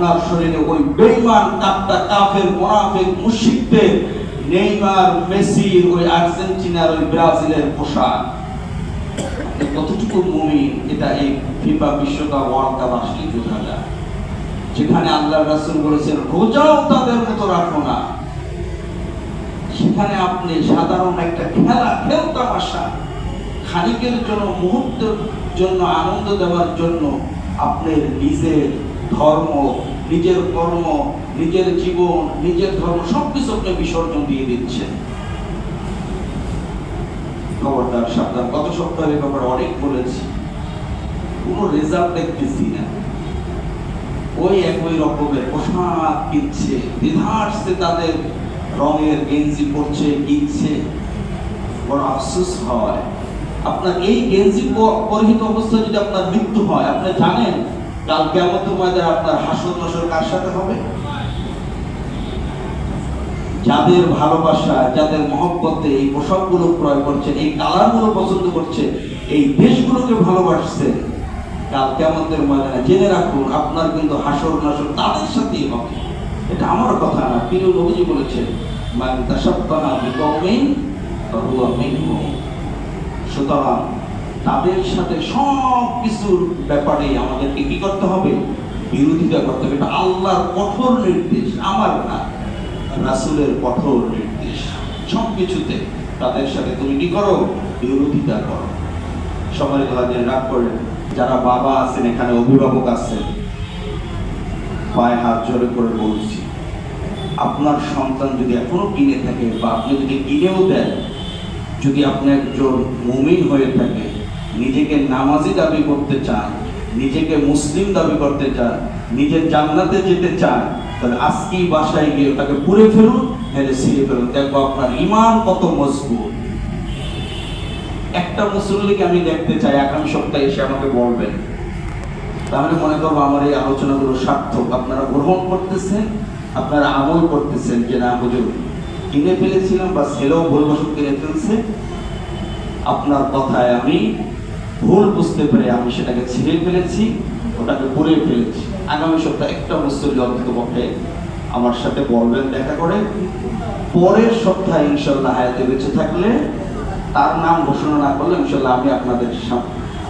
আপনার শরীরে ওই বেঈমান কাফের মুনাফিক মুশরিকদের নেইমার মেসির ওই আর্জেন্টিনার ওই ব্রাজিলের পোশাক। কতটুকু মুমিন এটা এই ফিফা বিশ্বকাপ ওয়ার্ল্ড কাপ আসলে বোঝা যায়, যেখানে আল্লাহর রাসূল বলেছেন রোজাও তাদের মতো রাখো না, সেখানে আপনি সাধারণ একটা খেলা তামাশা খানিকের জন্য মুহূর্তের জন্য আনন্দ দেওয়ার জন্য আপনার নিজের ধর্ম, নিজের কর্ম, নিজের জীবন, নিজের ধর্ম সবকিছু আপনি বিসর্জন দিয়ে দিচ্ছেন। খবরদার, সাবধান। গত সপ্তাহের ব্যাপারে অনেক বলেছি, কোনো রেজাল্ট দেখতেছি না। ওই একই রকমের পোশাক কিনছে, দ্বিধার্সে তাদের রঙের গেঞ্জি পরছে, কিনছে। বড় আফসোস হয়, আপনার এই গেঞ্জি পরিহিত অবস্থায় যদি আপনার মৃত্যু হয়, আপনি জানেন কাল কিয়ামতের ময়দানে আপনার হাসর নাসর কার সাথে হবে? যাদের ভালোবাসা, যাদের মহব্বতে এই পোশাকগুলো ক্রয় করছেন, এই কালারগুলো পছন্দ করছে, এই দেশগুলোকে ভালোবাসছেন, কাল কিয়ামতের ময়দানে জেনে রাখুন আপনার কিন্তু হাসর নাসর তাদের সাথেই হবে। এটা আমার কথা না, প্রিয় নবীজি বলেছেন, মান তাশাব্বাহা বিকওমিন ফাহুয়া মিনহুম। সুতরাং তাদের সাথে সব কিছুর ব্যাপারে আমাদেরকে কি করতে হবে? বিরোধিতা করতে হবে। এটা আল্লাহর কঠোর নির্দেশ, আমার না, রাসূলের কঠোর নির্দেশ। সব কিছুতে তাদের সাথে তুমি কি করো? বিরোধিতা করো। সম্মানিত হাজির, রাগ করেন, যারা বাবা আছেন, এখানে অভিভাবক আছেন, পায়ে হাত জোরে করে বলছি, আপনার সন্তান যদি এখনো কিনে থাকে বা আপনি যদি কিনেও দেন, যদি আপনি একজন মুমিন হয়ে থাকে, নিজেকে নামাজি দাবি করতে চান, নিজেকে মুসলিম দাবি করতে চান, নিজের জান্নাতে যেতে চান, তাহলে আজকেই বাসায় গিয়ে তাকে পুড়ে ফেলুন, হেলে ছিঁড়ে ফেলুন, দেখবো আপনার ঈমান কত মজবুত। একটা মুসল্লিকে আমি দেখতে চাই আগামী সপ্তাহে এসে আমাকে বলবেন, তাহলে মনে করবো আমার এই আলোচনাগুলো সার্থক। আপনারা গ্রহণ করতেছেন, আপনারা আমল করতেছেন যে না হুজুর কিনে ফেলেছিলাম বা ছেলেও ভুলবশত কিনে ফেলছে, আপনার কথায় আমি ভুল বুঝতে পেরে আমি সেটাকে ছিঁড়ে ফেলেছি, ওটাকে পুড়ে ফেলেছি। আগামী সপ্তাহে একটা মুসল্লি অন্তত পক্ষে আমার সাথে বলবেন দেখা করে। পরের সপ্তাহে ইনশাল্লাহ হায়াতে বেঁচে থাকলে, তার নাম ঘোষণা না করলে ইনশাল্লাহ আমি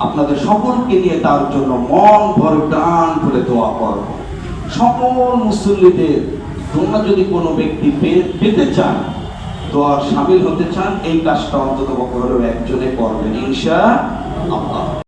আপনাদের সকলকে নিয়ে তার জন্য মন ভরে প্রাণ ভরে দোয়া করব। সকল মুসল্লিদের, তোমরা যদি কোনো ব্যক্তি পেতে চান, দোয়ার শামিল হতে চান, এই কাজটা অন্তত পক্ষে হলেও একজনে করবেন ইনশাআল্লাহ।